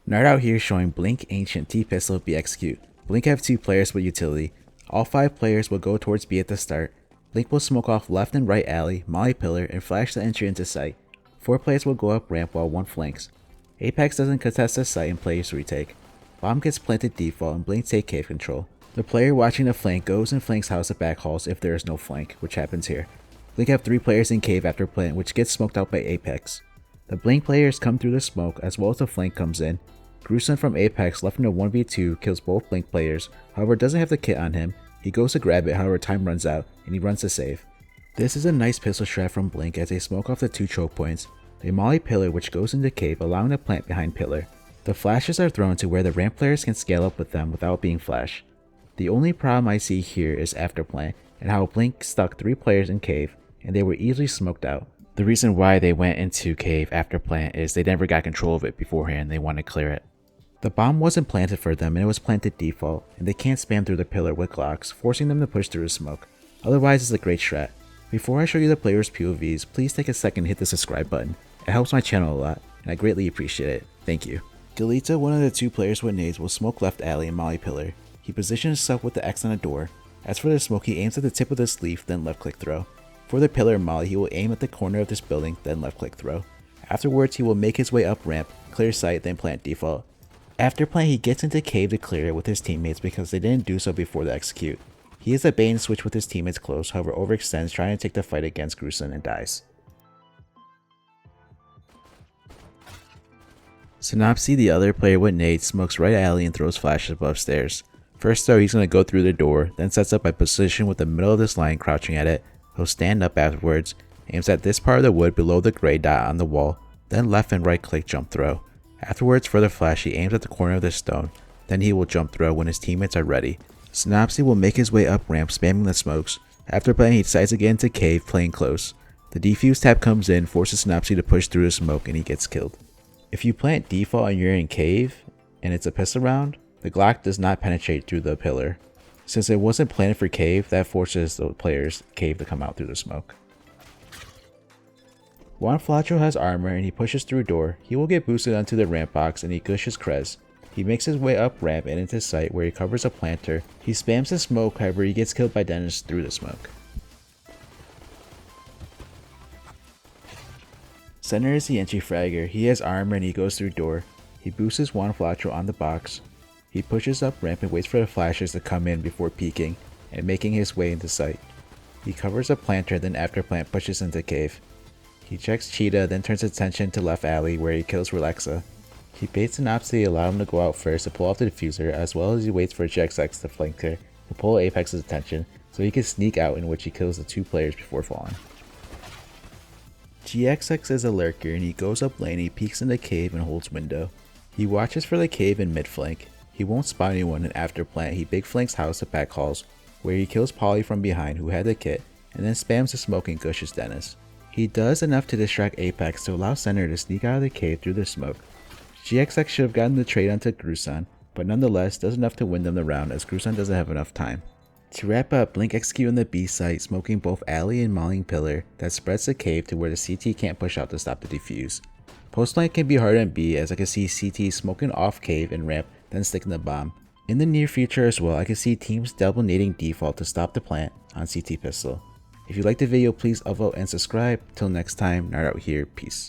Nerd out here showing Blink Ancient T-Pistol B execute. Blink have 2 players with utility. All 5 players will go towards B at the start. Blink will smoke off left and right alley, molly pillar, and flash the entry into site. 4 players will go up ramp while 1 flanks. APEKS doesn't contest the site and players retake. Bomb gets planted default and Blink take cave control. The player watching the flank goes and flanks house at Backhalls if there is no flank, which happens here. Blink have 3 players in cave after plant, which gets smoked out by APEKS. The Blink players come through the smoke as well as the flank comes in. Gruson from APEKS left in a 1v2 kills both Blink players, however doesn't have the kit on him. He goes to grab it, however time runs out, and he runs to save. This is a nice pistol strat from Blink as they smoke off the 2 choke points. They molly pillar which goes into cave, allowing the plant behind pillar. The flashes are thrown to where the ramp players can scale up with them without being flashed. The only problem I see here is after plant, and how Blink stuck 3 players in cave, and they were easily smoked out. The reason why they went into cave after plant is they never got control of it beforehand and they want to clear it. The bomb wasn't planted for them and it was planted default, and they can't spam through the pillar with Glocks, forcing them to push through the smoke. Otherwise it's a great strat. Before I show you the players' POVs, please take a second to hit the subscribe button. It helps my channel a lot, and I greatly appreciate it. Thank you. Gulito, one of the 2 players with nades, will smoke left alley and molly pillar. He positions himself with the X on the door. As for the smoke, he aims at the tip of the sleeve, then left click throw. For the pillar and molly, he will aim at the corner of this building, then left click throw. Afterwards, he will make his way up ramp, clear site, then plant default. After plant, he gets into cave to clear it with his teammates because they didn't do so before the execute. He is a bait and switch with his teammates close, however overextends trying to take the fight against Gruson and dies. Sinnopsyy, the other player with nades, smokes right alley and throws flashes above stairs. First though, he's going to go through the door, then sets up a position with the middle of this line crouching at it. He'll stand up afterwards, aims at this part of the wood below the gray dot on the wall, then left and right click jump throw. Afterwards, for the flash, he aims at the corner of the stone, then he will jump throw when his teammates are ready. Sinnopsyy will make his way up ramp spamming the smokes. After playing, he decides to get into cave playing close. The defuse tab comes in, forces Sinnopsyy to push through the smoke, and he gets killed. If you plant default and you're in cave, and it's a pistol round, the Glock does not penetrate through the pillar. Since it wasn't planted for cave, that forces the player's cave to come out through the smoke. Juanflatroo has armor and he pushes through door. He will get boosted onto the ramp box and he gushes Krez. He makes his way up ramp and into site where he covers a planter. He spams the smoke, however he gets killed by Dennis through the smoke. SENER is the entry fragger. He has armor and he goes through door. He boosts Juanflatroo on the box. He pushes up ramp and waits for the flashes to come in before peeking and making his way into site. He covers a planter, then after plant pushes into cave. He checks Cheetah, then turns attention to left alley where he kills Relaxa. He baits Sinnopsyy to allow him to go out first to pull off the diffuser, as well as he waits for GXX to flank her to pull APEKS' attention so he can sneak out, in which he kills the 2 players before falling. GXX is a lurker and he goes up lane, he peeks in the cave and holds window. He watches for the cave in mid flank. He won't spot anyone, and after plant he big flanks house at Backhalls where he kills Polly from behind who had the kit and then spams the smoke and gushes Dennis. He does enough to distract APEKS to allow SENER to sneak out of the cave through the smoke. GXX should have gotten the trade onto Gruson, but nonetheless does enough to win them the round as Gruson doesn't have enough time. To wrap up, Blink execute on the B site, smoking both alley and mollying pillar that spreads the cave to where the CT can't push out to stop the defuse. Post flank can be hard on B as I can see CT smoking off cave and ramp, then sticking the bomb. In the near future as well, I can see teams double nading default to stop the plant on CT pistol. If you liked the video, please upvote and subscribe. Till next time, Nerd out here, peace.